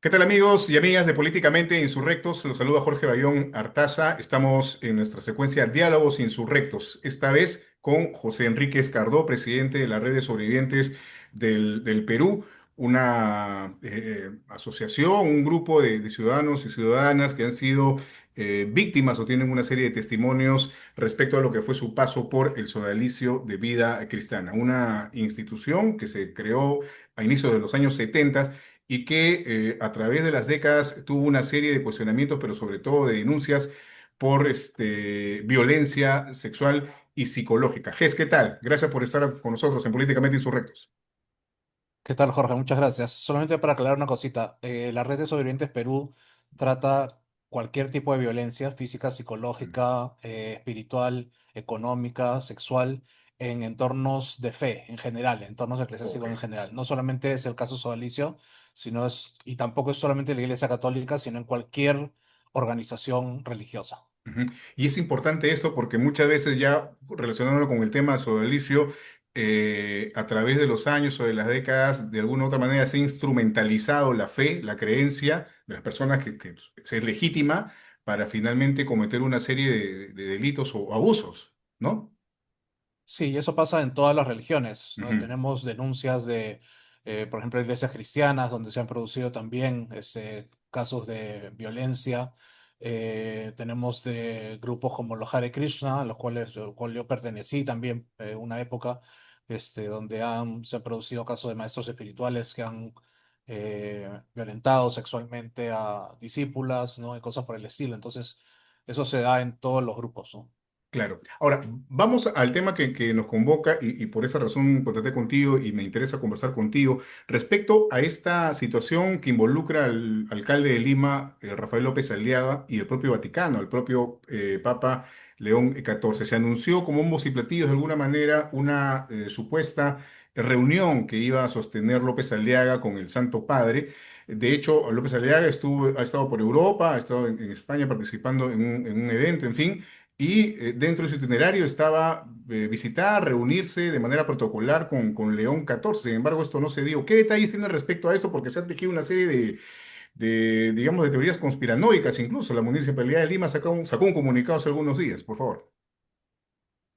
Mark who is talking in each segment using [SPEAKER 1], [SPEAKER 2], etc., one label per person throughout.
[SPEAKER 1] ¿Qué tal amigos y amigas de Políticamente Insurrectos? Los saluda Jorge Bayón Artaza. Estamos en nuestra secuencia Diálogos Insurrectos, esta vez con José Enrique Escardó, presidente de la Red de Sobrevivientes del Perú, una asociación, un grupo de ciudadanos y ciudadanas que han sido víctimas o tienen una serie de testimonios respecto a lo que fue su paso por el Sodalicio de Vida Cristiana, una institución que se creó a inicios de los años 70 y que a través de las décadas tuvo una serie de cuestionamientos, pero sobre todo de denuncias por violencia sexual y psicológica. Ges, ¿qué tal? Gracias por estar con nosotros en Políticamente Insurrectos.
[SPEAKER 2] ¿Qué tal, Jorge? Muchas gracias. Solamente para aclarar una cosita, la Red de Sobrevivientes Perú trata cualquier tipo de violencia física, psicológica, espiritual, económica, sexual, en entornos de fe en general, en entornos
[SPEAKER 1] Ok.
[SPEAKER 2] eclesiásticos en general. No solamente es el caso Sodalicio, y tampoco es solamente la Iglesia Católica, sino en cualquier organización religiosa.
[SPEAKER 1] Ujú. Y es importante esto porque muchas veces ya relacionándolo con el tema sodalicio, a través de los años o de las décadas, de alguna u otra manera se ha instrumentalizado la fe, la creencia de las personas que es legítima para finalmente cometer una serie de delitos o abusos, ¿no?
[SPEAKER 2] Sí, y eso pasa en todas las religiones, ¿no?
[SPEAKER 1] Ujú.
[SPEAKER 2] Tenemos denuncias de, por ejemplo, iglesias cristianas donde se han producido también casos de violencia. Tenemos de grupos como los Hare Krishna, a los cual yo pertenecí también una época, donde se han producido casos de maestros espirituales que han violentado sexualmente a discípulas, ¿no? Y cosas por el estilo. Entonces, eso se da en todos los grupos, ¿no?
[SPEAKER 1] Claro. Ahora, vamos al tema que nos convoca y por esa razón contacté contigo y me interesa conversar contigo respecto a esta situación que involucra al alcalde de Lima, Rafael López Aliaga, y el propio Vaticano, el propio Papa León XIV. Se anunció como bombos y platillos de alguna manera una supuesta reunión que iba a sostener López Aliaga con el Santo Padre. De hecho, López Aliaga ha estado por Europa, ha estado en España participando en un evento, en fin. Y dentro de su itinerario estaba visitar, reunirse de manera protocolar con León XIV. Sin embargo, esto no se dio. ¿Qué detalles tiene respecto a esto? Porque se han tejido una serie digamos, de teorías conspiranoicas. Incluso la Municipalidad de Lima sacó un comunicado hace algunos días, por favor.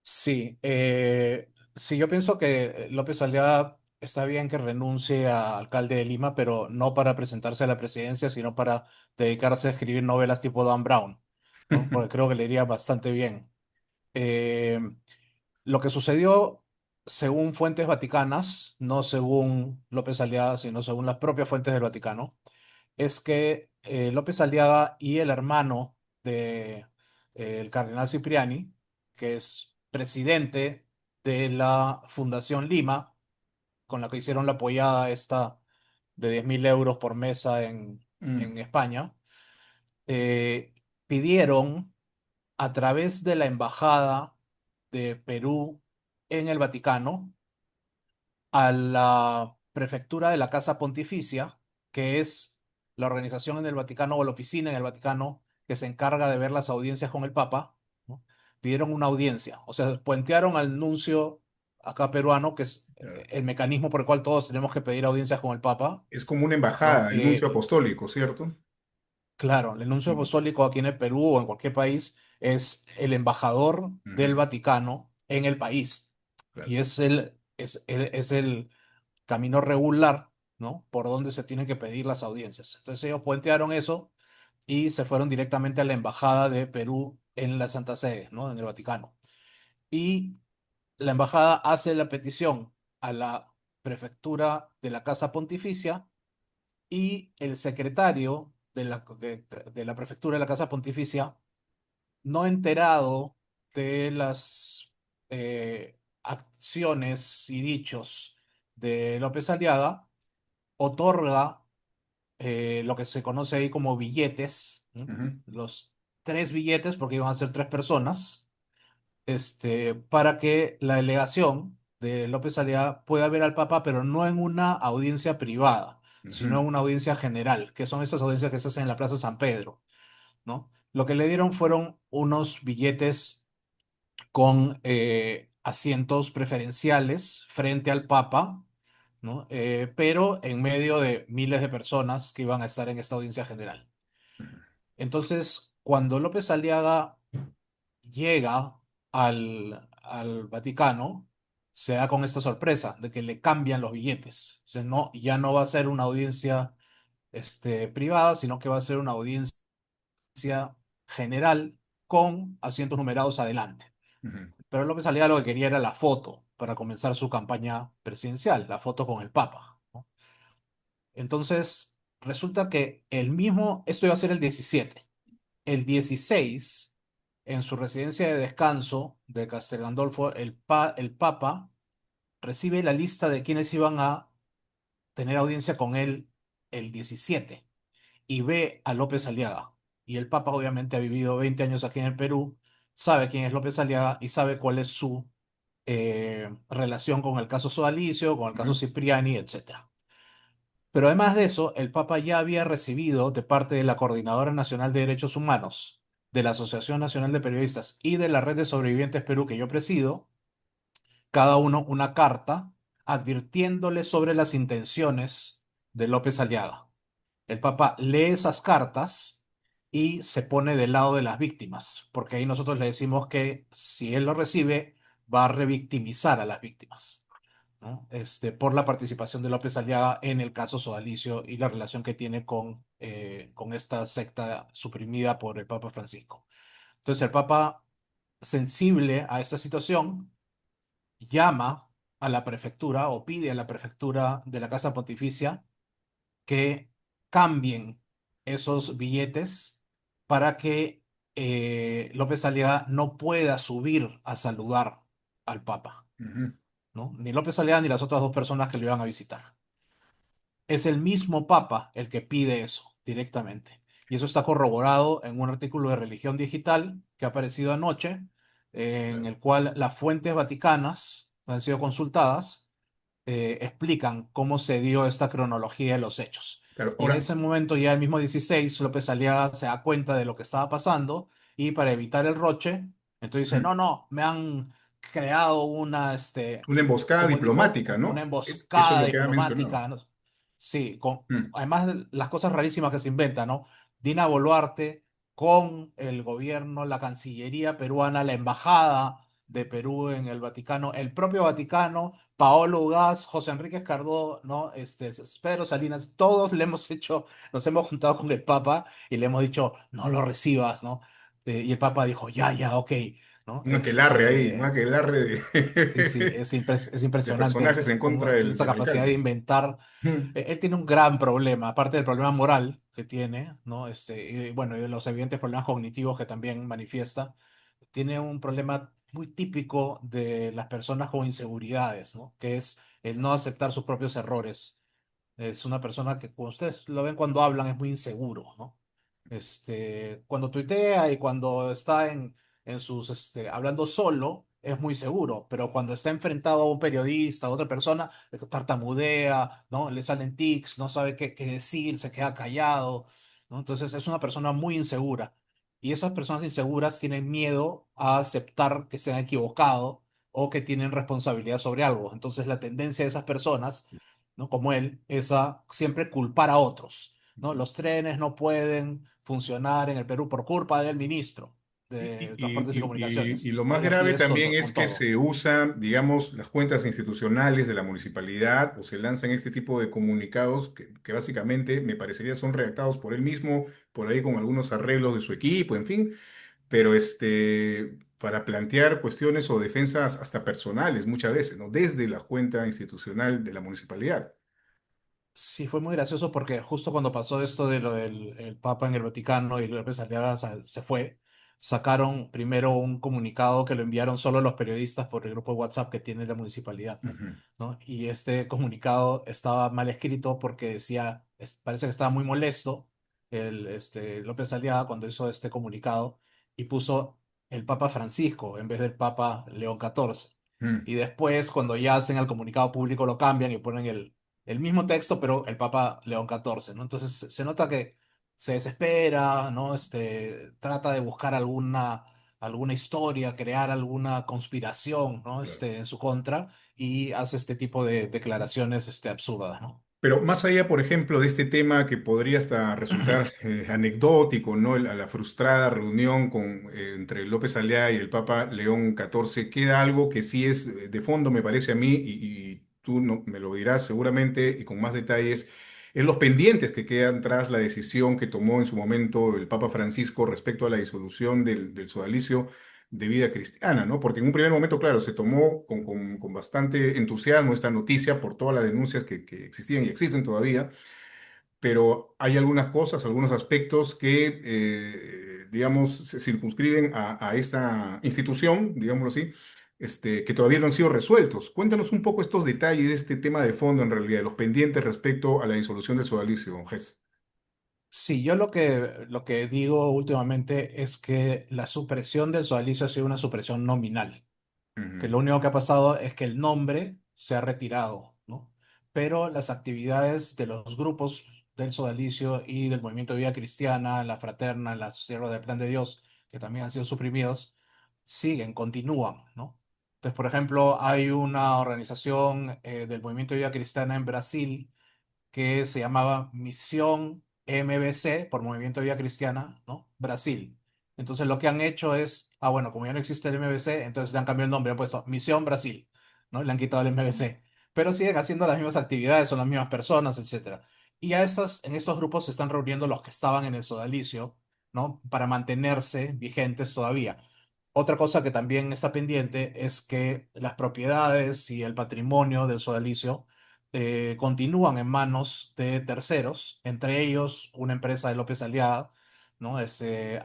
[SPEAKER 2] Sí, sí, yo pienso que López Aliaga está bien que renuncie a alcalde de Lima, pero no para presentarse a la presidencia, sino para dedicarse a escribir novelas tipo Dan Brown, ¿no? Porque creo que le iría bastante bien. Eh, lo que sucedió, según fuentes vaticanas, no según López Aliaga, sino según las propias fuentes del Vaticano, es que López Aliaga y el hermano de el cardenal Cipriani, que es presidente de la Fundación Lima, con la que hicieron la apoyada esta de 10.000 euros por mesa
[SPEAKER 1] Mm,
[SPEAKER 2] en España, pidieron a través de la Embajada de Perú en el Vaticano a la prefectura de la Casa Pontificia, que es la organización en el Vaticano o la oficina en el Vaticano que se encarga de ver las audiencias con el Papa, ¿no? Pidieron una audiencia, o sea, puentearon al nuncio acá peruano, que es
[SPEAKER 1] claro.
[SPEAKER 2] el mecanismo por el cual todos tenemos que pedir audiencias con el Papa,
[SPEAKER 1] Es como una
[SPEAKER 2] ¿no?
[SPEAKER 1] embajada, el nuncio apostólico, ¿cierto?
[SPEAKER 2] Claro, el nuncio
[SPEAKER 1] Mm,
[SPEAKER 2] apostólico aquí en el Perú o en cualquier país es el embajador del
[SPEAKER 1] ujú,
[SPEAKER 2] Vaticano en el país
[SPEAKER 1] claro.
[SPEAKER 2] y es el camino regular, ¿no? Por donde se tienen que pedir las audiencias. Entonces ellos puentearon eso y se fueron directamente a la embajada de Perú en la Santa Sede, ¿no? En el Vaticano. Y la embajada hace la petición a la prefectura de la Casa Pontificia y el secretario de la prefectura de la Casa Pontificia, no enterado de las acciones y dichos de López Aliaga, otorga lo que se conoce ahí como billetes, ¿no?
[SPEAKER 1] Ujú,
[SPEAKER 2] Los tres billetes, porque iban a ser tres personas, para que la delegación de López Aliaga pueda ver al Papa, pero no en una audiencia privada, sino en
[SPEAKER 1] ujú,
[SPEAKER 2] una audiencia general, que son esas audiencias que se hacen en la Plaza San Pedro, ¿no? Lo que le dieron fueron unos billetes con asientos preferenciales frente al Papa, ¿no? Pero en medio de miles de personas que iban a estar en esta audiencia general. Entonces, cuando López Aliaga llega al Vaticano, se da con esta sorpresa de que le cambian los billetes. O sea, no, ya no va a ser una audiencia privada, sino que va a ser una audiencia general con asientos numerados adelante.
[SPEAKER 1] Ujú,
[SPEAKER 2] Pero López Aliaga lo que quería era la foto para comenzar su campaña presidencial, la foto con el Papa, ¿no? Entonces, resulta que esto iba a ser el 17. El 16, en su residencia de descanso de Castel Gandolfo, el Papa recibe la lista de quienes iban a tener audiencia con él el 17 y ve a López Aliaga. Y el Papa obviamente ha vivido 20 años aquí en el Perú, sabe quién es López Aliaga y sabe cuál es su relación con el caso Sodalicio, con el caso
[SPEAKER 1] ujú.
[SPEAKER 2] Cipriani, etcétera. Pero además de eso, el Papa ya había recibido de parte de la Coordinadora Nacional de Derechos Humanos, de la Asociación Nacional de Periodistas y de la Red de Sobrevivientes Perú que yo presido, cada uno una carta advirtiéndole sobre las intenciones de López Aliaga. El Papa lee esas cartas y se pone del lado de las víctimas, porque ahí nosotros le decimos que si él lo recibe, va a revictimizar a las víctimas, ¿no? Por la participación de López Aliaga en el caso Sodalicio y la relación que tiene con esta secta suprimida por el Papa Francisco. Entonces el Papa, sensible a esta situación, llama a la prefectura o pide a la prefectura de la Casa Pontificia que cambien esos billetes para que López Aliaga no pueda subir a saludar al Papa,
[SPEAKER 1] Ujú.
[SPEAKER 2] ¿no? Ni López Aliaga ni las otras dos personas que lo iban a visitar. Es el mismo Papa el que pide eso directamente. Y eso está corroborado en un artículo de Religión Digital que ha aparecido anoche, en
[SPEAKER 1] Claro,
[SPEAKER 2] el cual las fuentes vaticanas han sido consultadas, explican cómo se dio esta cronología de los hechos.
[SPEAKER 1] claro.
[SPEAKER 2] Y en
[SPEAKER 1] Ahora,
[SPEAKER 2] ese momento, ya el mismo 16, López Aliaga se da cuenta de lo que estaba pasando y para evitar el roche, entonces dice,
[SPEAKER 1] mm,
[SPEAKER 2] no, no, me han creado
[SPEAKER 1] una emboscada
[SPEAKER 2] como dijo,
[SPEAKER 1] diplomática,
[SPEAKER 2] una
[SPEAKER 1] ¿no? Eso es
[SPEAKER 2] emboscada
[SPEAKER 1] lo que ha mencionado.
[SPEAKER 2] diplomática, ¿no? Sí,
[SPEAKER 1] Mm,
[SPEAKER 2] además de las cosas rarísimas que se inventan, ¿no? Dina Boluarte con el gobierno, la Cancillería peruana, la Embajada de Perú en el Vaticano, el propio Vaticano, Paolo Ugaz, José Enrique Escardó, ¿no? Pedro Salinas, todos le hemos hecho, nos hemos juntado con el Papa y le hemos dicho, no lo recibas, ¿no? Y el Papa dijo, ya, ya, ok, ¿no?
[SPEAKER 1] un aquelarre ahí, un aquelarre
[SPEAKER 2] Sí, sí, es
[SPEAKER 1] de
[SPEAKER 2] impresionante
[SPEAKER 1] personajes en contra
[SPEAKER 2] cómo tiene esa
[SPEAKER 1] del
[SPEAKER 2] capacidad de
[SPEAKER 1] alcalde.
[SPEAKER 2] inventar.
[SPEAKER 1] Mm,
[SPEAKER 2] Él tiene un gran problema, aparte del problema moral que tiene, ¿no? Y bueno, y de los evidentes problemas cognitivos que también manifiesta, tiene un problema muy típico de las personas con inseguridades, ¿no? Que es el no aceptar sus propios errores. Es una persona que, cuando ustedes lo ven cuando hablan, es muy inseguro, ¿no? Cuando tuitea y cuando está hablando solo, es muy seguro, pero cuando está enfrentado a un periodista, a otra persona, tartamudea, ¿no? Le salen tics, no sabe qué decir, se queda callado, ¿no? Entonces es una persona muy insegura. Y esas personas inseguras tienen miedo a aceptar que se han equivocado o que tienen responsabilidad sobre algo. Entonces la tendencia de esas personas, ¿no? Como él, es a siempre culpar a otros, ¿no? Los trenes no pueden funcionar en el Perú por culpa del ministro de Transportes y
[SPEAKER 1] y
[SPEAKER 2] Comunicaciones,
[SPEAKER 1] lo
[SPEAKER 2] ¿no?
[SPEAKER 1] más
[SPEAKER 2] Y así
[SPEAKER 1] grave
[SPEAKER 2] es
[SPEAKER 1] también es
[SPEAKER 2] con
[SPEAKER 1] que
[SPEAKER 2] todo.
[SPEAKER 1] se usan, digamos, las cuentas institucionales de la municipalidad o se lanzan este tipo de comunicados que básicamente me parecería son redactados por él mismo, por ahí con algunos arreglos de su equipo, en fin, pero para plantear cuestiones o defensas hasta personales muchas veces, ¿no? Desde la cuenta institucional de la municipalidad.
[SPEAKER 2] Sí, fue muy gracioso porque justo cuando pasó esto de lo del el Papa en el Vaticano y López Aliaga se fue, sacaron primero un comunicado que lo enviaron solo los periodistas por el grupo de WhatsApp que tiene la municipalidad,
[SPEAKER 1] Ujú,
[SPEAKER 2] ¿no? Y este comunicado estaba mal escrito porque decía, parece que estaba muy molesto López Aliaga cuando hizo este comunicado y puso el Papa Francisco en vez del Papa León XIV.
[SPEAKER 1] mm.
[SPEAKER 2] Y después, cuando ya hacen el comunicado público, lo cambian y ponen el mismo texto, pero el Papa León XIV, ¿no? Entonces se nota que se desespera, ¿no? Trata de buscar alguna alguna historia, crear alguna conspiración, ¿no?
[SPEAKER 1] Claro.
[SPEAKER 2] En su contra y hace este tipo de declaraciones, absurdas, ¿no?
[SPEAKER 1] Pero más allá, por ejemplo, de este tema que podría hasta resultar anecdótico, ¿no? La frustrada reunión entre López Aliaga y el Papa León XIV, queda algo que sí es de fondo, me parece a mí, y tú me lo dirás seguramente y con más detalles, es los pendientes que quedan tras la decisión que tomó en su momento el Papa Francisco respecto a la disolución del sodalicio de vida cristiana, ¿no? Porque en un primer momento, claro, se tomó con bastante entusiasmo esta noticia por todas las denuncias que existían y existen todavía, pero hay algunas cosas, algunos aspectos que, digamos, se circunscriben a esta institución, digámoslo así, que todavía no han sido resueltos. Cuéntanos un poco estos detalles de este tema de fondo, en realidad, los pendientes respecto a la disolución del sodalicio, don Gés.
[SPEAKER 2] Sí, yo lo que digo últimamente es que la supresión del sodalicio ha sido una supresión nominal, que
[SPEAKER 1] Ujú,
[SPEAKER 2] lo único que ha pasado es que el nombre se ha retirado, ¿no? Pero las actividades de los grupos del sodalicio y del movimiento de vida cristiana, la fraterna, la Sierra del Plan de Dios, que también han sido suprimidos, siguen, continúan, ¿no? Entonces, por ejemplo, hay una organización del movimiento de vida cristiana en Brasil que se llamaba Misión MBC, por Movimiento de Vida Cristiana, ¿no? Brasil. Entonces lo que han hecho es, bueno, como ya no existe el MBC, entonces le han cambiado el nombre, han puesto Misión Brasil, ¿no? Le han quitado el MBC. Pero siguen haciendo las mismas actividades, son las mismas personas, etcétera. Y en estos grupos se están reuniendo los que estaban en el sodalicio, ¿no? Para mantenerse vigentes todavía. Otra cosa que también está pendiente es que las propiedades y el patrimonio del sodalicio continúan en manos de terceros, entre ellos una empresa de López Aliaga, ¿no?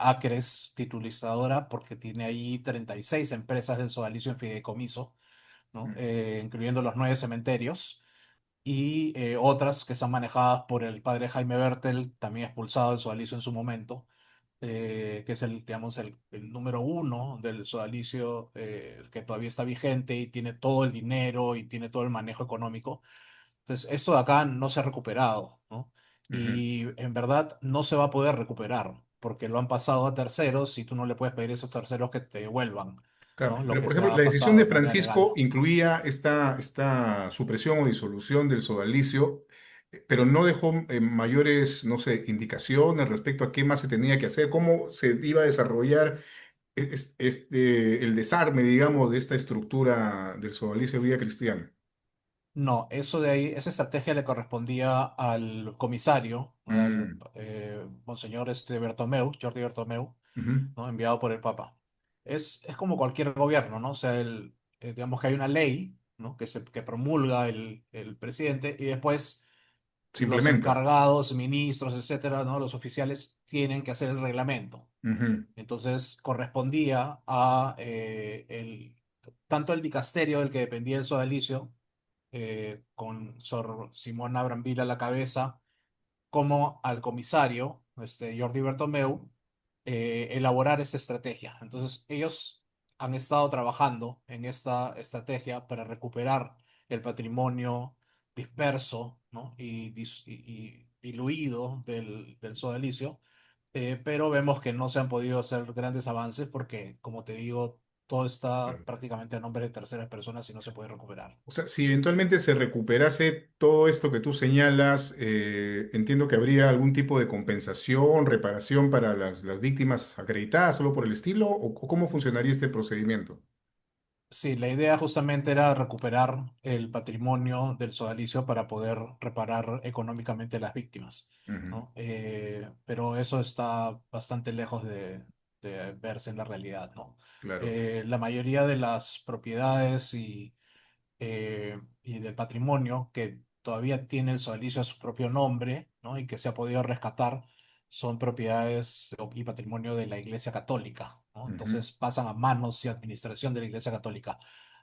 [SPEAKER 2] Acres, titulizadora, porque tiene ahí 36 empresas del sodalicio en fideicomiso, ¿no? Incluyendo los 9 cementerios, y otras que son manejadas por el padre Jaime Bertel, también expulsado del sodalicio en su momento, que es digamos, el número uno del sodalicio, que todavía está vigente y tiene todo el dinero y tiene todo el manejo económico. Entonces, esto de acá no se ha recuperado, ¿no?
[SPEAKER 1] ujú.
[SPEAKER 2] Y en verdad no se va a poder recuperar, porque lo han pasado a terceros y tú no le puedes pedir a esos terceros que te devuelvan,
[SPEAKER 1] Claro,
[SPEAKER 2] ¿no? Lo
[SPEAKER 1] pero
[SPEAKER 2] que
[SPEAKER 1] por
[SPEAKER 2] se
[SPEAKER 1] ejemplo,
[SPEAKER 2] ha
[SPEAKER 1] la decisión
[SPEAKER 2] pasado
[SPEAKER 1] de
[SPEAKER 2] de manera legal.
[SPEAKER 1] Francisco incluía esta supresión o disolución del sodalicio, pero no dejó mayores, no sé, indicaciones respecto a qué más se tenía que hacer, cómo se iba a desarrollar el desarme, digamos, de esta estructura del sodalicio de vida cristiana.
[SPEAKER 2] No, eso de ahí, esa estrategia le correspondía al comisario, al
[SPEAKER 1] Mm,
[SPEAKER 2] monseñor Bertomeu, Jordi Bertomeu,
[SPEAKER 1] ujú,
[SPEAKER 2] ¿no? Enviado por el Papa. Es como cualquier gobierno, ¿no? O sea, digamos que hay una ley, ¿no? Que promulga el presidente y después
[SPEAKER 1] se
[SPEAKER 2] los
[SPEAKER 1] implementa.
[SPEAKER 2] encargados, ministros, etcétera, ¿no? Los oficiales tienen que hacer el reglamento.
[SPEAKER 1] Ujú,
[SPEAKER 2] Entonces correspondía a tanto el dicasterio del que dependía el sodalicio, con Sor Simona Brambila a la cabeza, como al comisario, Jordi Bertomeu, elaborar esta estrategia. Entonces, ellos han estado trabajando en esta estrategia para recuperar el patrimonio disperso, ¿no? y diluido del sodalicio, pero vemos que no se han podido hacer grandes avances porque, como te digo, todo está
[SPEAKER 1] claro.
[SPEAKER 2] prácticamente a nombre de terceras personas y no se puede recuperar.
[SPEAKER 1] O sea, si eventualmente se recuperase todo esto que tú señalas, entiendo que habría algún tipo de compensación, reparación para las víctimas acreditadas, solo por el estilo, o cómo funcionaría este procedimiento.
[SPEAKER 2] Sí, la idea justamente era recuperar el patrimonio del sodalicio para poder reparar económicamente a las víctimas,
[SPEAKER 1] Ujú,
[SPEAKER 2] ¿no? Pero eso está bastante lejos de verse en la realidad, ¿no?
[SPEAKER 1] claro.
[SPEAKER 2] La mayoría de las propiedades y del patrimonio que todavía tiene el sodalicio a su propio nombre, ¿no? Y que se ha podido rescatar, son propiedades y patrimonio de la Iglesia Católica, ¿no?
[SPEAKER 1] Ujú,
[SPEAKER 2] Entonces pasan a manos y administración de la Iglesia Católica.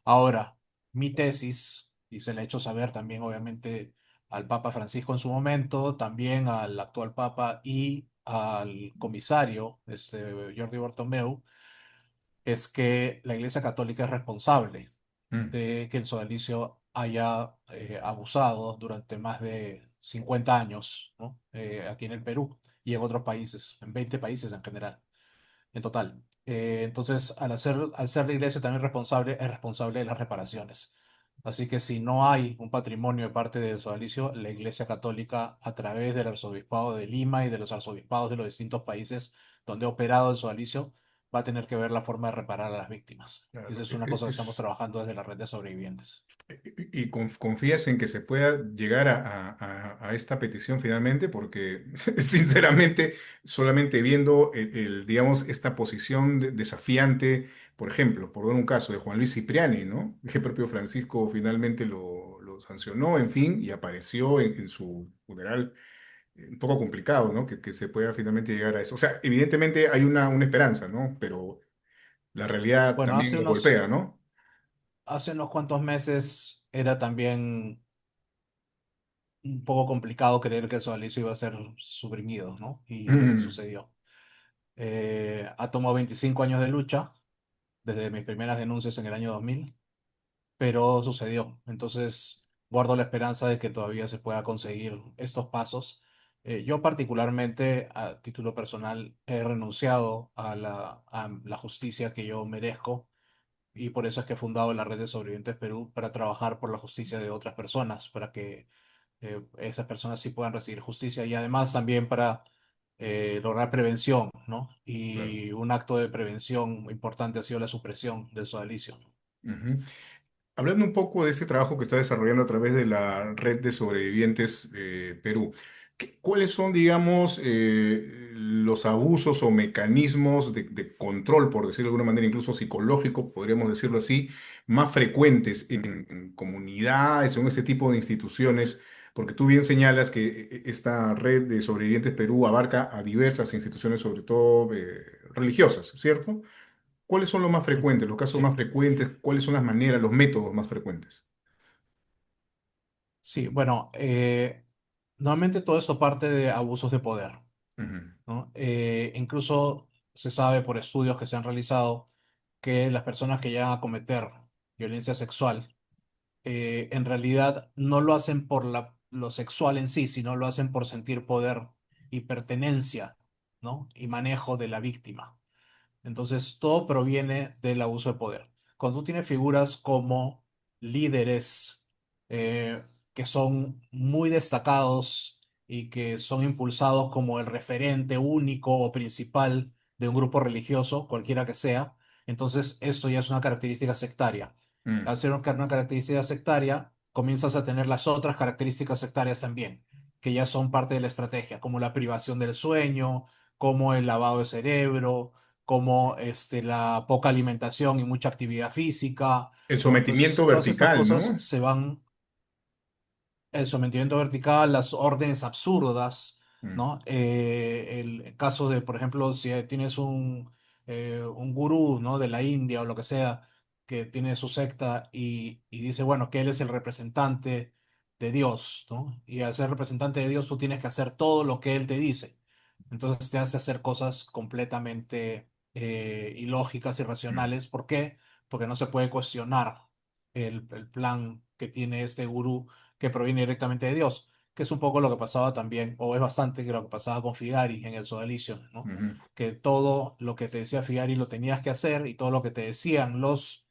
[SPEAKER 2] Ahora, mi tesis, y se le ha hecho saber también, obviamente, al Papa Francisco en su momento, también al actual Papa y al comisario, Jordi Bartomeu, es que la Iglesia Católica es responsable
[SPEAKER 1] mm,
[SPEAKER 2] de que el sodalicio haya abusado durante más de 50 años, ¿no? Aquí en el Perú y en otros países, en 20 países en general. en total. Entonces, al ser la iglesia también responsable, es responsable de las reparaciones. Así que si no hay un patrimonio de parte del sodalicio, la Iglesia Católica, a través del Arzobispado de Lima y de los arzobispados de los distintos países donde ha operado el sodalicio, va a tener que ver la forma de reparar a las víctimas. Y eso
[SPEAKER 1] Claro,
[SPEAKER 2] es una cosa que estamos trabajando desde la red de sobrevivientes.
[SPEAKER 1] y confías en que se pueda llegar a esta petición finalmente, porque sinceramente, solamente viendo digamos, esta posición desafiante, por ejemplo, por dar un caso de Juan Luis Cipriani, ¿no? Que el propio Francisco finalmente lo sancionó, en fin, y apareció en su funeral, un poco complicado, ¿no? Que se pueda finalmente llegar a eso. O sea, evidentemente hay una esperanza, ¿no? Pero la realidad
[SPEAKER 2] Bueno,
[SPEAKER 1] también nos golpea, ¿no?
[SPEAKER 2] hace unos cuantos meses era también un poco complicado creer que el sodalicio iba a ser suprimido, ¿no? Y sucedió. Ha tomado 25 años de lucha, desde mis primeras denuncias en el año 2000, pero sucedió. Entonces, guardo la esperanza de que todavía se pueda conseguir estos pasos. Yo particularmente, a título personal, he renunciado a la justicia que yo merezco y por eso es que he fundado la Red de Sobrevivientes Perú para trabajar por la justicia de otras personas, para que esas personas sí puedan recibir justicia y además también para lograr prevención, ¿no?
[SPEAKER 1] Claro.
[SPEAKER 2] Y un acto de prevención importante ha sido la supresión del sodalicio.
[SPEAKER 1] Ujú. Hablando un poco de ese trabajo que está desarrollando a través de la red de sobrevivientes Perú, ¿cuáles son, digamos, los abusos o mecanismos de control, por decirlo de alguna manera, incluso psicológico, podríamos decirlo así, más frecuentes en comunidades o en ese tipo de instituciones? Porque tú bien señalas que esta red de sobrevivientes Perú abarca a diversas instituciones, sobre todo religiosas, ¿cierto? ¿Cuáles son los más
[SPEAKER 2] Ujú.
[SPEAKER 1] frecuentes, los casos más
[SPEAKER 2] Sí,
[SPEAKER 1] frecuentes? ¿Cuáles son las maneras, los métodos más frecuentes?
[SPEAKER 2] sí, bueno, normalmente todo esto parte de abusos de poder,
[SPEAKER 1] Ujú,
[SPEAKER 2] ¿no? Incluso se sabe por estudios que se han realizado que las personas que llegan a cometer violencia sexual en realidad no lo hacen por lo sexual en sí, sino lo hacen por sentir poder y pertenencia, ¿no? Y manejo de la víctima. Entonces, todo proviene del abuso de poder. Cuando tú tienes figuras como líderes eh, que son muy destacados y que son impulsados como el referente único o principal de un grupo religioso, cualquiera que sea, entonces esto ya es una característica sectaria.
[SPEAKER 1] mm.
[SPEAKER 2] Al ser una característica sectaria, comienzas a tener las otras características sectarias también, que ya son parte de la estrategia, como la privación del sueño, como el lavado de cerebro, como la poca alimentación y mucha actividad física,
[SPEAKER 1] El
[SPEAKER 2] ¿no?
[SPEAKER 1] sometimiento
[SPEAKER 2] Entonces, todas estas
[SPEAKER 1] vertical,
[SPEAKER 2] cosas
[SPEAKER 1] ¿no?
[SPEAKER 2] se van, el sometimiento vertical, las órdenes absurdas,
[SPEAKER 1] Mm.
[SPEAKER 2] ¿no? El caso de, por ejemplo, si tienes un gurú, ¿no? De la India o lo que sea, que tiene su secta y dice, bueno, que él es el representante de Dios, ¿no? Y al ser representante de Dios, tú tienes que hacer todo lo que él te dice. Entonces te hace hacer cosas completamente ilógicas,
[SPEAKER 1] Mm,
[SPEAKER 2] irracionales. ¿Por qué? Porque no se puede cuestionar el plan que tiene este gurú que proviene directamente de Dios, que es un poco lo que pasaba también, o es bastante que lo que pasaba con Figari en el Sodalicio, ¿no?
[SPEAKER 1] ujú.
[SPEAKER 2] Que todo lo que te decía Figari lo tenías que hacer y todo lo que te decían los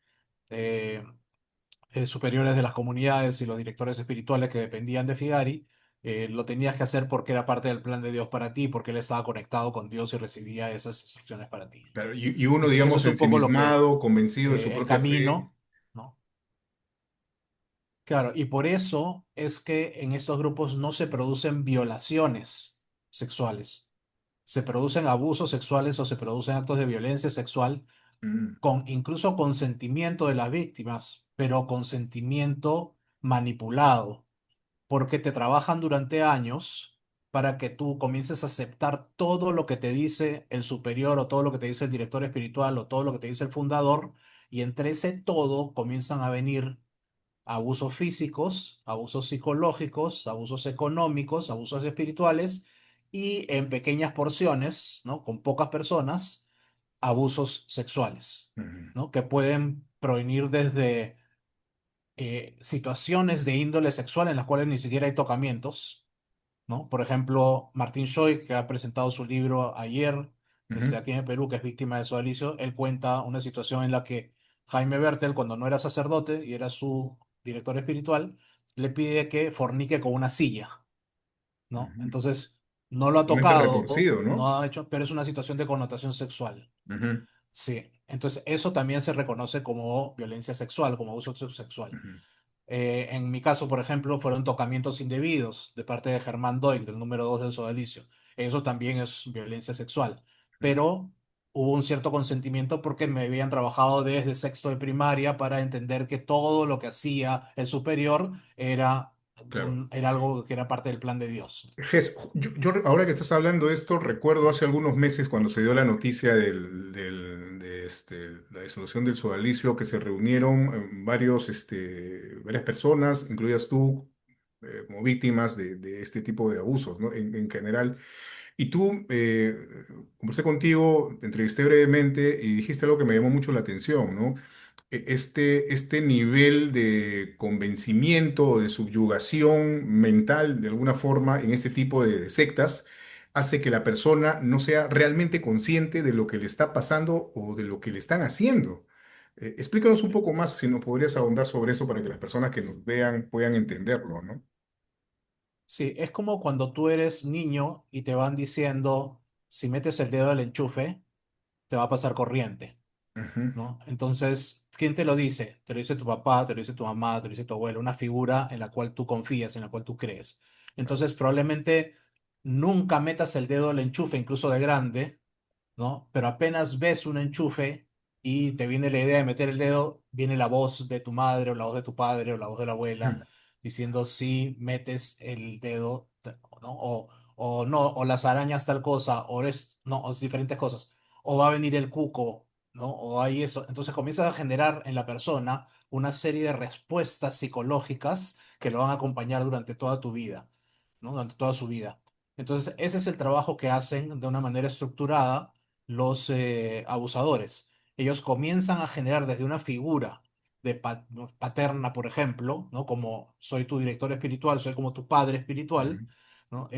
[SPEAKER 2] eh, superiores de las comunidades y los directores espirituales que dependían de Figari, lo tenías que hacer porque era parte del plan de Dios para ti, porque él estaba conectado con Dios y recibía esas instrucciones para ti.
[SPEAKER 1] Claro, y uno,
[SPEAKER 2] Y eso
[SPEAKER 1] digamos,
[SPEAKER 2] es un poco lo que
[SPEAKER 1] ensimismado, convencido de su
[SPEAKER 2] el
[SPEAKER 1] propia fe.
[SPEAKER 2] camino, ¿no? Claro, y por eso es que en estos grupos no se producen violaciones sexuales, se producen abusos sexuales o se producen actos de violencia sexual
[SPEAKER 1] Mm,
[SPEAKER 2] con incluso consentimiento de las víctimas, pero consentimiento manipulado, porque te trabajan durante años para que tú comiences a aceptar todo lo que te dice el superior o todo lo que te dice el director espiritual o todo lo que te dice el fundador, y entre ese todo comienzan a venir abusos físicos, abusos psicológicos, abusos económicos, abusos espirituales y en pequeñas porciones, ¿no? Con pocas personas, abusos sexuales,
[SPEAKER 1] ujú.
[SPEAKER 2] ¿no? Que pueden provenir desde situaciones de índole sexual en las cuales ni siquiera hay tocamientos, ¿no? Por ejemplo, Martín Schoy, que ha presentado su libro ayer,
[SPEAKER 1] ujú,
[SPEAKER 2] aquí en el Perú, que es víctima de sodalicio, él cuenta una situación en la que Jaime Bertel, cuando no era sacerdote y era su director espiritual, le pide que fornique con una silla, ¿no?
[SPEAKER 1] ujú.
[SPEAKER 2] Entonces, no lo ha
[SPEAKER 1] Totalmente
[SPEAKER 2] tocado,
[SPEAKER 1] retorcido, ¿no?
[SPEAKER 2] no ha hecho, pero es una situación de connotación sexual.
[SPEAKER 1] Ujú,
[SPEAKER 2] Sí, entonces eso también se reconoce como violencia sexual, como abuso sexual.
[SPEAKER 1] ujú,
[SPEAKER 2] En mi caso, por ejemplo, fueron tocamientos indebidos de parte de Germán Doig, del número 2 del sodalicio. Eso también es violencia sexual,
[SPEAKER 1] ujú.
[SPEAKER 2] pero hubo un cierto consentimiento porque me habían trabajado desde sexto de primaria para entender que todo lo que hacía el superior era,
[SPEAKER 1] Claro.
[SPEAKER 2] era algo que era parte del plan de Dios.
[SPEAKER 1] Ahora que estás hablando de esto, recuerdo hace algunos meses cuando se dio la noticia de la disolución del sodalicio, que se reunieron varias personas, incluidas tú, como víctimas de este tipo de abusos, ¿no? En general. Y tú, conversé contigo, te entrevisté brevemente y dijiste algo que me llamó mucho la atención, ¿no? Este nivel de convencimiento o de subyugación mental, de alguna forma, en este tipo de sectas, hace que la persona no sea realmente consciente de lo que le está pasando o de lo que le están haciendo. Explícanos un poco más, si nos podrías ahondar sobre eso para que las personas que nos vean puedan entenderlo, ¿no?
[SPEAKER 2] Sí, es como cuando tú eres niño y te van diciendo, si metes el dedo al enchufe, te va a pasar corriente.
[SPEAKER 1] Ujú,
[SPEAKER 2] ¿No? Entonces, ¿quién te lo dice? Te lo dice tu papá, te lo dice tu mamá, te lo dice tu abuelo, una figura en la cual tú confías, en la cual tú crees. Entonces, probablemente nunca metas el dedo al enchufe, incluso de grande, ¿no? Pero apenas ves un enchufe y te viene la idea de meter el dedo, viene la voz de tu madre o la voz de tu padre o la voz de la abuela
[SPEAKER 1] ujú,
[SPEAKER 2] diciendo si metes el dedo, ¿no? O no, o las arañas tal cosa, o es, no, o es diferentes cosas, o va a venir el cuco, ¿no? O hay eso. Entonces comienzas a generar en la persona una serie de respuestas psicológicas que lo van a acompañar durante toda tu vida, ¿no? Durante toda su vida. Entonces, ese es el trabajo que hacen de una manera estructurada los abusadores. Ellos comienzan a generar desde una figura de paterna, por ejemplo, ¿no? Como soy tu director espiritual, soy como tu padre espiritual,
[SPEAKER 1] ujú,
[SPEAKER 2] ¿no?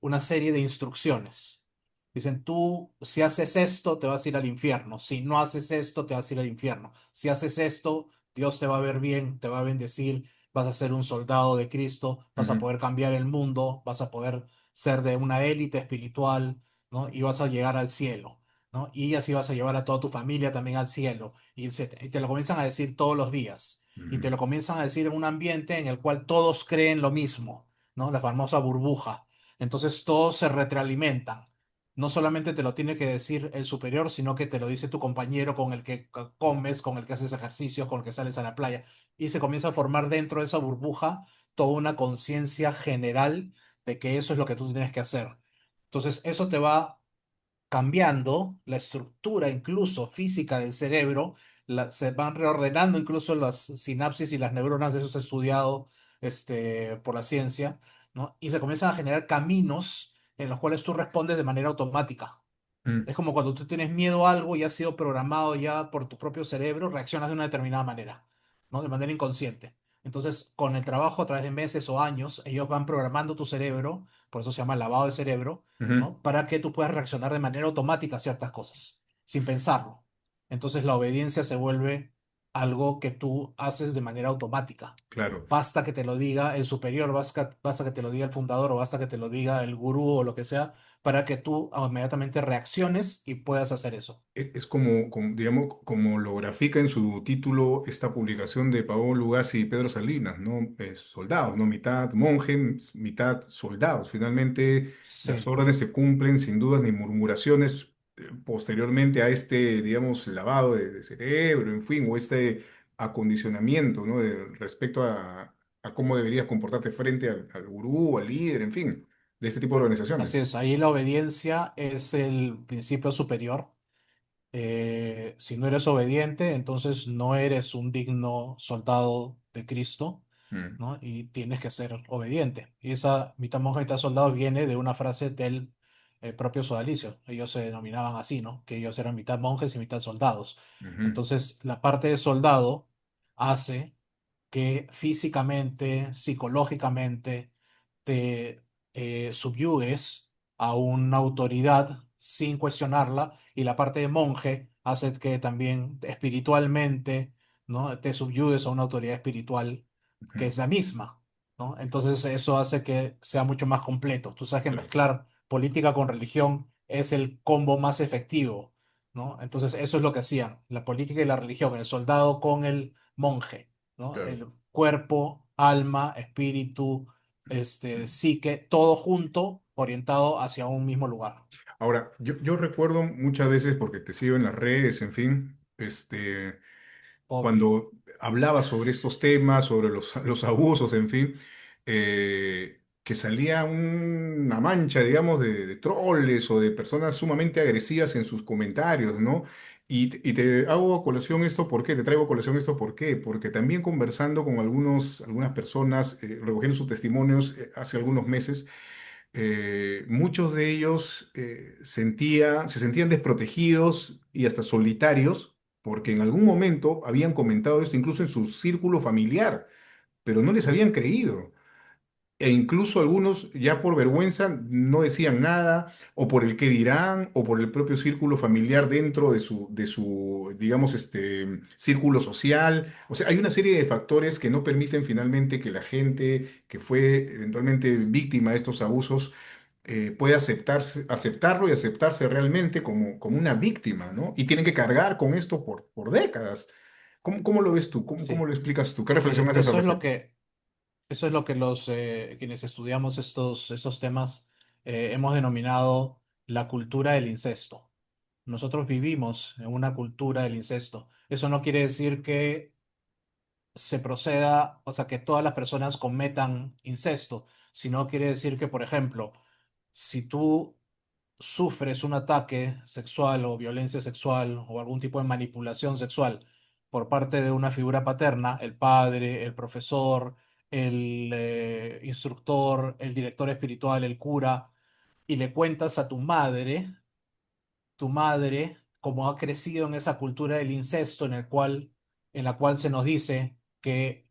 [SPEAKER 2] Una serie de instrucciones. Dicen, tú si haces esto, te vas a ir al infierno. Si no haces esto, te vas a ir al infierno. Si haces esto, Dios te va a ver bien, te va a bendecir, vas a ser un soldado de Cristo, vas a
[SPEAKER 1] ujú,
[SPEAKER 2] poder cambiar el mundo, vas a poder ser de una élite espiritual, ¿no? Y vas a llegar al cielo, ¿no? Y así vas a llevar a toda tu familia también al cielo. Y te lo comienzan a decir todos los días. Y
[SPEAKER 1] ujú.
[SPEAKER 2] te lo comienzan a decir en un ambiente en el cual todos creen lo mismo, ¿no? La famosa burbuja. Entonces todos se retroalimentan. No solamente te lo tiene que decir el superior, sino que te lo dice tu compañero con el que comes, con el que haces ejercicios, con el que sales a la playa. Y se comienza a formar dentro de esa burbuja toda una conciencia general de que eso es lo que tú tienes que hacer. Entonces, eso te va cambiando la estructura incluso física del cerebro, se van reordenando incluso las sinapsis y las neuronas, eso se ha estudiado por la ciencia, ¿no? Y se comienzan a generar caminos en los cuales tú respondes de manera automática.
[SPEAKER 1] Mm,
[SPEAKER 2] Es como cuando tú tienes miedo a algo y has sido programado ya por tu propio cerebro, reaccionas de una determinada manera, ¿no? De manera inconsciente. Entonces, con el trabajo a través de meses o años, ellos van programando tu cerebro, por eso se llama lavado de cerebro,
[SPEAKER 1] ujú.
[SPEAKER 2] ¿no? Para que tú puedas reaccionar de manera automática a ciertas cosas, sin pensarlo. Entonces, la obediencia se vuelve algo que tú haces de manera automática.
[SPEAKER 1] Claro.
[SPEAKER 2] Basta que te lo diga el superior, basta que te lo diga el fundador o basta que te lo diga el gurú o lo que sea para que tú inmediatamente reacciones y puedas hacer eso.
[SPEAKER 1] Es digamos, como lo grafica en su título esta publicación de Paolo Lugasi y Pedro Salinas, ¿no? Soldados, ¿no? Mitad monjes, mitad soldados. Finalmente, las
[SPEAKER 2] Sí,
[SPEAKER 1] órdenes se cumplen sin dudas ni murmuraciones posteriormente a este, digamos, lavado de cerebro, en fin, o este acondicionamiento, ¿no? Respecto a cómo deberías comportarte frente al gurú, al líder, en fin, de este tipo de
[SPEAKER 2] así
[SPEAKER 1] organizaciones.
[SPEAKER 2] es. Ahí la obediencia es el principio superior. Si no eres obediente, entonces no eres un digno soldado de Cristo,
[SPEAKER 1] Mm,
[SPEAKER 2] ¿no? Y tienes que ser obediente. Y esa mitad monja, mitad soldado viene de una frase del propio sodalicio. Ellos se denominaban así, ¿no? Que ellos eran mitad monjes y mitad soldados.
[SPEAKER 1] ujú,
[SPEAKER 2] Entonces, la parte de soldado hace que físicamente, psicológicamente, te subyugues a una autoridad sin cuestionarla, y la parte de monje hace que también espiritualmente, ¿no? Te subyugues a una autoridad espiritual que
[SPEAKER 1] Ujú.
[SPEAKER 2] es la misma, ¿no? Entonces eso hace que sea mucho más completo. Tú sabes que
[SPEAKER 1] Claro,
[SPEAKER 2] mezclar política con religión es el combo más efectivo, ¿no? Entonces eso es lo que hacían, la política y la religión, el soldado con el monje, ¿no?
[SPEAKER 1] claro.
[SPEAKER 2] El cuerpo, alma, espíritu, psique, todo junto, orientado hacia un mismo lugar.
[SPEAKER 1] Ahora, yo recuerdo muchas veces, porque te sigo en las redes, en fin,
[SPEAKER 2] Obvio.
[SPEAKER 1] cuando hablaba sobre estos temas, sobre los abusos, en fin, que salía una mancha, digamos, de troles o de personas sumamente agresivas en sus comentarios, ¿no? Y te hago a colación esto, ¿por qué? Te traigo a colación esto, ¿por qué? Porque también conversando con algunas personas, recogiendo sus testimonios hace algunos meses, muchos de ellos se sentían desprotegidos y hasta solitarios porque en algún momento habían comentado esto incluso en su círculo familiar, pero no les habían creído. E incluso algunos ya por vergüenza no decían nada, o por el qué dirán, o por el propio círculo familiar dentro digamos, círculo social. O sea, hay una serie de factores que no permiten finalmente que la gente que fue eventualmente víctima de estos abusos puede aceptarlo y aceptarse realmente como una víctima, ¿no? Y tienen que cargar con esto por décadas. ¿Cómo lo ves tú? ¿Cómo
[SPEAKER 2] Sí,
[SPEAKER 1] lo explicas tú? ¿Qué reflexión
[SPEAKER 2] sí,
[SPEAKER 1] haces al respecto?
[SPEAKER 2] eso es lo que los quienes estudiamos estos temas hemos denominado la cultura del incesto. Nosotros vivimos en una cultura del incesto. Eso no quiere decir que se proceda, o sea, que todas las personas cometan incesto, sino quiere decir que, por ejemplo, si tú sufres un ataque sexual o violencia sexual o algún tipo de manipulación sexual por parte de una figura paterna, el padre, el profesor, el instructor, el director espiritual, el cura, y le cuentas a tu madre, como ha crecido en esa cultura del incesto en la cual se nos dice que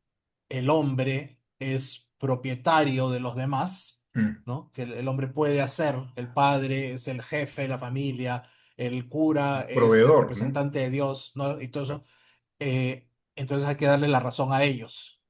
[SPEAKER 2] el hombre es propietario de los demás,
[SPEAKER 1] Mm.
[SPEAKER 2] ¿no? Que el hombre puede hacer, el padre es el jefe de la familia, el cura es el
[SPEAKER 1] Proveedor, ¿no?
[SPEAKER 2] representante de Dios, ¿no? Y todo eso. Entonces hay que darle la razón a ellos,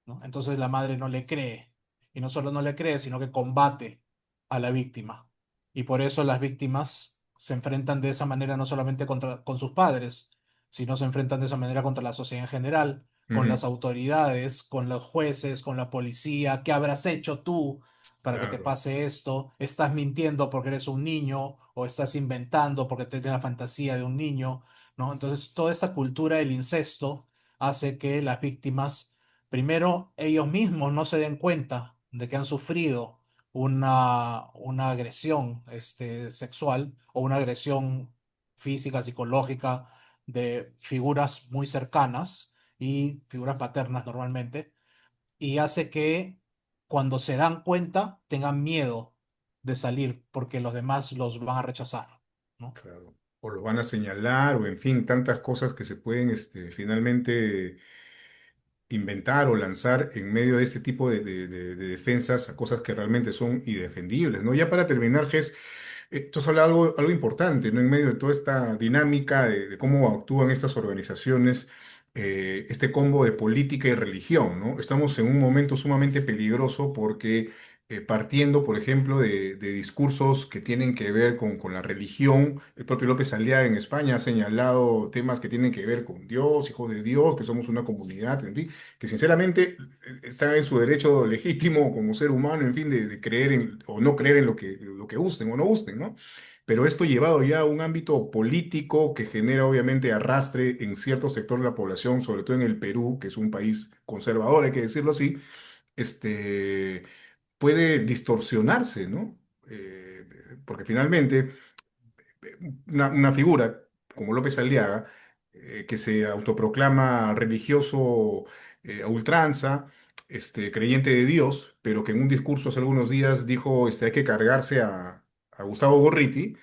[SPEAKER 2] ¿no? Entonces la madre no le cree. Y no solo no le cree, sino que combate a la víctima. Y por eso las víctimas se enfrentan de esa manera no solamente con sus padres, sino se enfrentan de esa manera contra la sociedad en general, con
[SPEAKER 1] Ujú.
[SPEAKER 2] las autoridades, con los jueces, con la policía. ¿Qué habrás hecho tú para que te
[SPEAKER 1] Claro.
[SPEAKER 2] pase esto? ¿Estás mintiendo porque eres un niño o estás inventando porque tienes la fantasía de un niño? ¿No? Entonces, toda esa cultura del incesto hace que las víctimas primero ellos mismos no se den cuenta de que han sufrido una agresión sexual o una agresión física, psicológica de figuras muy cercanas y figuras paternas normalmente, y hace que cuando se dan cuenta tengan miedo de salir porque los demás los van a rechazar, ¿no?
[SPEAKER 1] Claro. O los van a señalar, o en fin, tantas cosas que se pueden finalmente inventar o lanzar en medio de este tipo de defensas a cosas que realmente son indefendibles, ¿no? Ya para terminar, Gess, tú has hablado algo importante, ¿no? En medio de toda esta dinámica de cómo actúan estas organizaciones, este combo de política y religión, ¿no? Estamos en un momento sumamente peligroso porque partiendo, por ejemplo, de discursos que tienen que ver con la religión, el propio López Aliaga en España ha señalado temas que tienen que ver con Dios, hijos de Dios, que somos una comunidad, en fin, que sinceramente está en su derecho legítimo como ser humano, en fin, de creer o no creer en lo que gusten o no gusten, ¿no? Pero esto llevado ya a un ámbito político que genera obviamente arrastre en cierto sector de la población, sobre todo en el Perú, que es un país conservador, hay que decirlo así, este, puede distorsionarse, ¿no? Porque finalmente una figura como López Aliaga, que se autoproclama religioso a ultranza, creyente de Dios, pero que en un discurso hace algunos días dijo hay que cargarse a Gustavo Gorriti,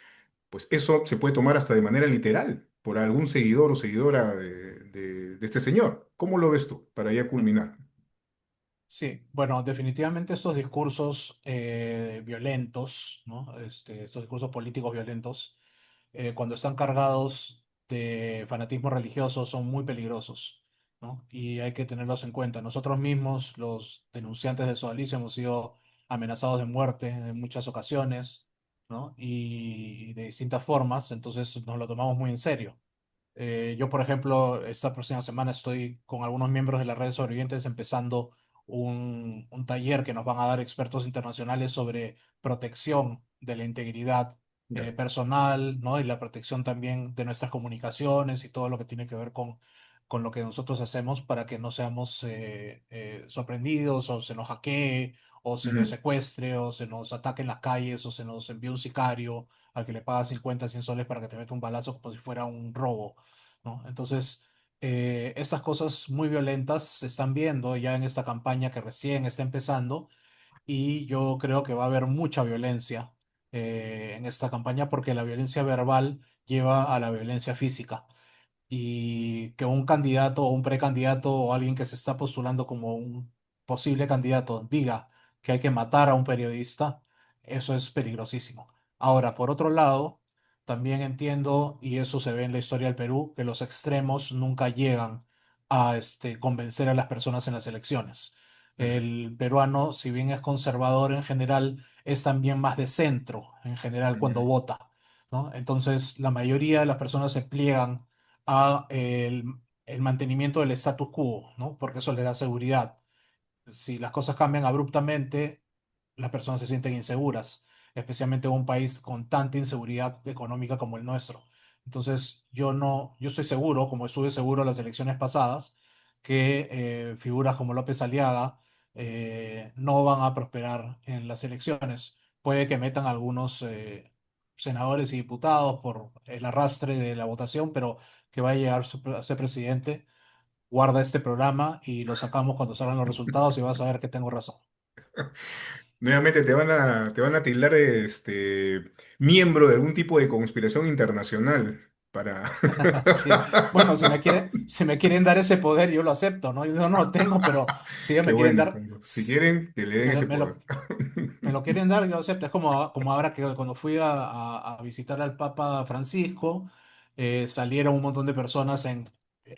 [SPEAKER 1] pues eso se puede tomar hasta de manera literal por algún seguidor o seguidora de este señor. ¿Cómo lo ves tú para ya culminar?
[SPEAKER 2] Sí, bueno, definitivamente estos discursos violentos, ¿no? Estos discursos políticos violentos, cuando están cargados de fanatismo religioso, son muy peligrosos, ¿no? Y hay que tenerlos en cuenta. Nosotros mismos, los denunciantes del sodalicio, hemos sido amenazados de muerte en muchas ocasiones, ¿no? Y de distintas formas, entonces nos lo tomamos muy en serio. Yo, por ejemplo, esta próxima semana estoy con algunos miembros de las redes sobrevivientes empezando un taller que nos van a dar expertos internacionales sobre protección de la integridad
[SPEAKER 1] Ya.
[SPEAKER 2] personal, ¿no? Y la protección también de nuestras comunicaciones y todo lo que tiene que ver con lo que nosotros hacemos para que no seamos sorprendidos o se nos hackee o se nos
[SPEAKER 1] Ujú.
[SPEAKER 2] secuestre o se nos ataque en las calles o se nos envíe un sicario al que le paga 50 100 soles para que te meta un balazo como si fuera un robo, ¿no? Entonces, estas cosas muy violentas se están viendo ya en esta campaña que recién está empezando y yo creo que va a haber mucha violencia en esta campaña porque la violencia verbal lleva a la violencia física y que un candidato o un precandidato o alguien que se está postulando como un posible candidato diga que hay que matar a un periodista, eso es peligrosísimo. Ahora, por otro lado, también entiendo, y eso se ve en la historia del Perú, que los extremos nunca llegan a convencer a las personas en las elecciones.
[SPEAKER 1] Ujú.
[SPEAKER 2] El peruano, si bien es conservador en general, es también más de centro en general cuando
[SPEAKER 1] Ujú.
[SPEAKER 2] vota, ¿no? Entonces, la mayoría de las personas se pliegan a el mantenimiento del status quo, ¿no? Porque eso le da seguridad. Si las cosas cambian abruptamente, las personas se sienten inseguras, especialmente en un país con tanta inseguridad económica como el nuestro. Entonces, yo no, yo estoy seguro, como estuve seguro en las elecciones pasadas, que figuras como López Aliaga no van a prosperar en las elecciones. Puede que metan algunos senadores y diputados por el arrastre de la votación, pero que vaya a llegar a ser presidente, guarda este programa y lo sacamos cuando salgan los resultados y vas a ver que tengo razón.
[SPEAKER 1] Nuevamente te van a tildar de miembro de algún tipo de conspiración internacional para...
[SPEAKER 2] Sí. Bueno, si me quieren dar ese poder, yo lo acepto, ¿no? Yo no lo tengo, pero si ellos
[SPEAKER 1] Qué
[SPEAKER 2] me quieren
[SPEAKER 1] bueno,
[SPEAKER 2] dar,
[SPEAKER 1] Carlos. Si quieren, que le den
[SPEAKER 2] me lo,
[SPEAKER 1] ese
[SPEAKER 2] me lo-
[SPEAKER 1] poder.
[SPEAKER 2] me lo quieren dar, yo acepto. Es como ahora que cuando fui a visitar al Papa Francisco, salieron un montón de personas en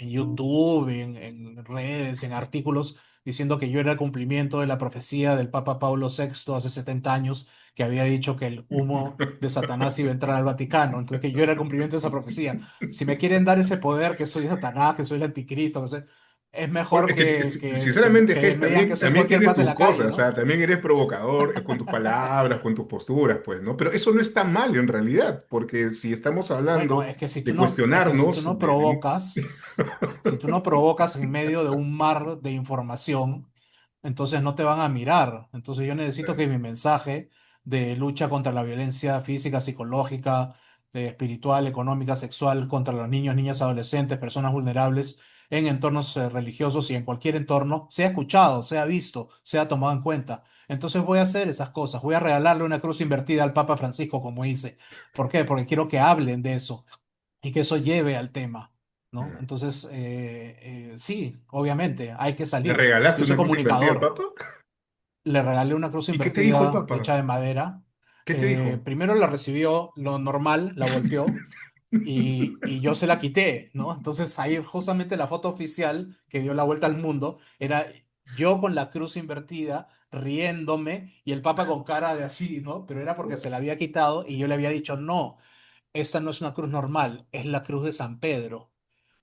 [SPEAKER 2] YouTube, en redes, en artículos, diciendo que yo era el cumplimiento de la profecía del Papa Pablo VI hace 70 años, que había dicho que el humo de Satanás iba a entrar al Vaticano. Entonces, que yo era el cumplimiento de esa profecía. Si me quieren dar ese poder, que soy Satanás, que soy el anticristo, no sé, es
[SPEAKER 1] Bueno,
[SPEAKER 2] mejor
[SPEAKER 1] es que sinceramente,
[SPEAKER 2] que
[SPEAKER 1] Ges,
[SPEAKER 2] me digan que
[SPEAKER 1] también,
[SPEAKER 2] soy
[SPEAKER 1] también
[SPEAKER 2] cualquier
[SPEAKER 1] tienes
[SPEAKER 2] pata de
[SPEAKER 1] tus
[SPEAKER 2] la calle,
[SPEAKER 1] cosas, o
[SPEAKER 2] ¿no?
[SPEAKER 1] sea, también eres provocador con tus palabras, con tus posturas, pues, ¿no? Pero eso no está mal en realidad, porque si estamos
[SPEAKER 2] Bueno,
[SPEAKER 1] hablando
[SPEAKER 2] es que
[SPEAKER 1] de
[SPEAKER 2] es que si tú
[SPEAKER 1] cuestionarnos,
[SPEAKER 2] no provocas, si tú no provocas en medio de un mar de información, entonces no te van a mirar. Entonces yo necesito que mi mensaje de lucha contra la violencia física, psicológica, espiritual, económica, sexual, contra los niños, niñas, adolescentes, personas vulnerables en entornos religiosos y en cualquier entorno, sea escuchado, sea visto, sea tomado en cuenta. Entonces voy a hacer esas cosas. Voy a regalarle una cruz invertida al Papa Francisco, como hice. ¿Por qué? Porque quiero que hablen de eso y que eso lleve al tema, ¿no? Entonces, sí, obviamente, hay que
[SPEAKER 1] ¿le
[SPEAKER 2] salir.
[SPEAKER 1] regalaste
[SPEAKER 2] Yo soy
[SPEAKER 1] una cruz invertida al
[SPEAKER 2] comunicador.
[SPEAKER 1] Papa?
[SPEAKER 2] Le regalé una cruz
[SPEAKER 1] ¿Y qué te dijo el
[SPEAKER 2] invertida
[SPEAKER 1] Papa?
[SPEAKER 2] hecha de madera.
[SPEAKER 1] ¿Qué te dijo?
[SPEAKER 2] Primero la recibió lo normal, la volteó y yo se la quité, ¿no? Entonces ahí justamente la foto oficial que dio la vuelta al mundo era yo con la cruz invertida, riéndome y el Papa con cara de así, ¿no? Pero era porque se la había quitado y yo le había dicho, no, esta no es una cruz normal, es la cruz de San Pedro,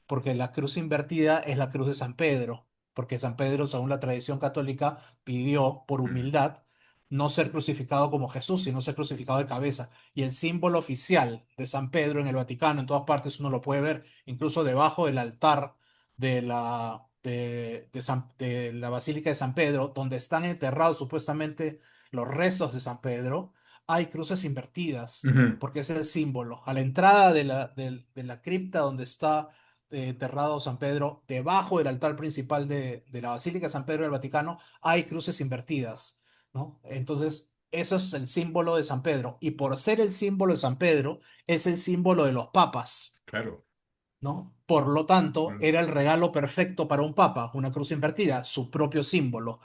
[SPEAKER 2] porque la cruz invertida es la cruz de San Pedro, porque San Pedro, según la tradición católica, pidió por humildad no ser crucificado como Jesús, sino ser crucificado de cabeza. Y el símbolo oficial de San Pedro en el Vaticano, en todas partes uno lo puede ver, incluso debajo del altar de la Basílica de San Pedro, donde están enterrados supuestamente los restos de San Pedro, hay cruces invertidas,
[SPEAKER 1] Ujú.
[SPEAKER 2] porque es el símbolo. A la entrada de la cripta donde está enterrado San Pedro, debajo del altar principal de la Basílica de San Pedro del Vaticano, hay cruces invertidas, ¿no? Entonces, eso es el símbolo de San Pedro. Y por ser el símbolo de San Pedro, es el símbolo de los papas,
[SPEAKER 1] Claro.
[SPEAKER 2] ¿no? Por lo tanto,
[SPEAKER 1] Mm.
[SPEAKER 2] era el regalo perfecto para un papa, una cruz invertida, su propio símbolo.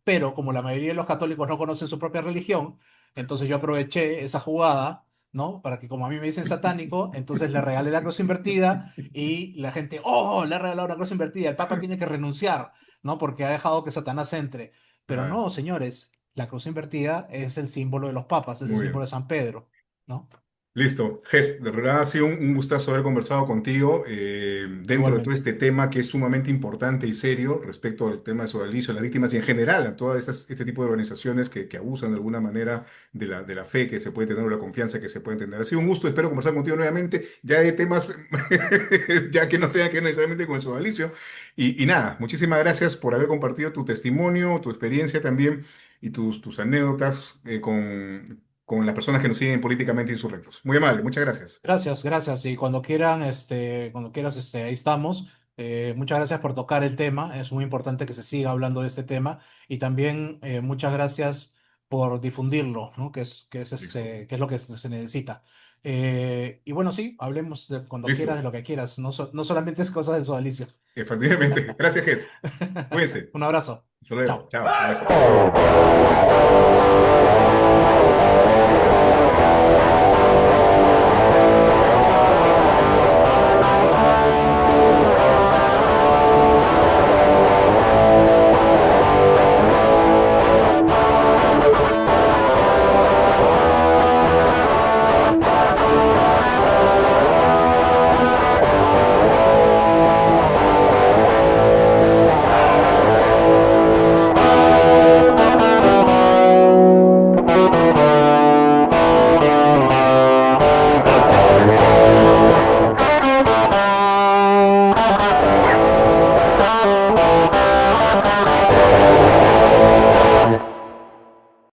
[SPEAKER 2] pero como la mayoría de los católicos no conocen su propia religión, entonces yo aproveché esa jugada, ¿no? Para que como a mí me dicen satánico, entonces le regalé la cruz invertida y la gente, oh, le ha regalado una cruz invertida, el Papa tiene que renunciar, ¿no? Porque ha dejado que Satanás entre. Pero
[SPEAKER 1] Ah,
[SPEAKER 2] no, señores, la cruz invertida es el símbolo de los papas, es el
[SPEAKER 1] muy
[SPEAKER 2] símbolo
[SPEAKER 1] bien.
[SPEAKER 2] de San Pedro, ¿no?
[SPEAKER 1] Listo. Ges, de verdad ha sido un gustazo haber conversado contigo dentro de todo
[SPEAKER 2] Igualmente.
[SPEAKER 1] este tema que es sumamente importante y serio respecto al tema de sodalicio, a las víctimas y en general a todas este tipo de organizaciones que abusan de alguna manera de la fe que se puede tener o la confianza que se puede tener. Ha sido un gusto, espero conversar contigo nuevamente ya de temas ya que no tengan que ver necesariamente con el sodalicio. Y nada, muchísimas gracias por haber compartido tu testimonio, tu experiencia también y tus anécdotas con las personas que nos siguen políticamente insurrectos. Muy amable, muchas gracias.
[SPEAKER 2] Gracias, gracias. Y cuando quieran, cuando quieras, ahí estamos. Muchas gracias por tocar el tema. Es muy importante que se siga hablando de este tema. Y también muchas gracias por difundirlo, ¿no?
[SPEAKER 1] Listo.
[SPEAKER 2] Que es lo que se necesita. Y bueno, sí, hablemos cuando quieras de
[SPEAKER 1] Listo.
[SPEAKER 2] lo que quieras. No solamente es cosa del sodalicio.
[SPEAKER 1] Efectivamente. Gracias, Ges. Cuídense.
[SPEAKER 2] Un abrazo.
[SPEAKER 1] Hasta luego.
[SPEAKER 2] Chao.
[SPEAKER 1] Chao. Gracias.